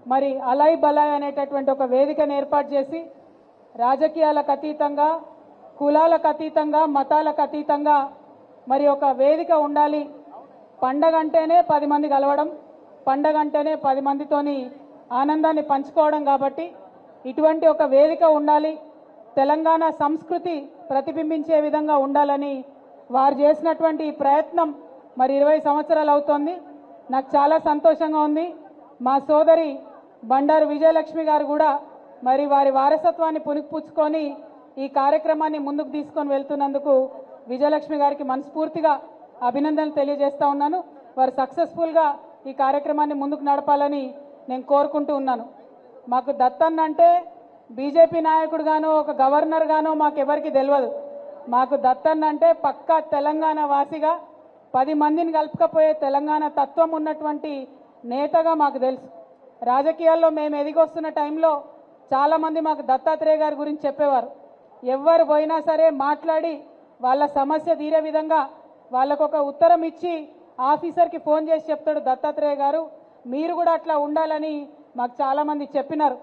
మరి అలాయ్ బలాయ్ అనేటటువంటి ఒక వేదికను ఏర్పాటు చేసి రాజకీయాలకు అతీతంగా కులాలకు అతీతంగా మతాలకు అతీతంగా మరి ఒక వేదిక ఉండాలి. పండగ అంటేనే 10 మంది కలవడం, పండగ అంటేనే 10 మందితోని ఆనందాన్ని పంచుకోవడం. కాబట్టి ఇటువంటి ఒక వేదిక ఉండాలి, తెలంగాణ సంస్కృతి ప్రతిబింబించే విధంగా ఉండాలని వారు చేసినటువంటి ఈ ప్రయత్నం మరి 20 సంవత్సరాలు అవుతోంది. నాకు చాలా సంతోషంగా ఉంది. మా సోదరి బండారు విజయలక్ష్మి గారు కూడా మరి వారి వారసత్వాన్ని పుణికిపుచ్చుకొని ఈ కార్యక్రమాన్ని ముందుకు తీసుకొని వెళ్తున్నందుకు విజయలక్ష్మి గారికి మనస్ఫూర్తిగా అభినందనలు తెలియజేస్తా ఉన్నాను. వారు సక్సెస్ఫుల్గా ఈ కార్యక్రమాన్ని ముందుకు నడపాలని నేను కోరుకుంటూ ఉన్నాను. మాకు దత్తన్న అంటే బీజేపీ నాయకుడుగానో ఒక గవర్నర్ గానో మాకెవరికి తెలియదు. మాకు దత్తన్న అంటే పక్కా తెలంగాణ వాసిగా 10 మందిని కలుపుకపోయే తెలంగాణ తత్వం ఉన్నటువంటి నేతగా మాకు తెలుసు. రాజకీయాల్లో మేము ఎదిగొస్తున్న టైంలో చాలామంది మాకు దత్తాత్రేయ గారి గురించి చెప్పేవారు. ఎవరు పోయినా సరే మాట్లాడి వాళ్ళ సమస్య తీరే విధంగా వాళ్ళకొక ఉత్తరం ఇచ్చి ఆఫీసర్కి ఫోన్ చేసి చెప్తాడు దత్తాత్రేయ గారు, మీరు కూడా అట్లా ఉండాలని మాకు చాలామంది చెప్పినారు.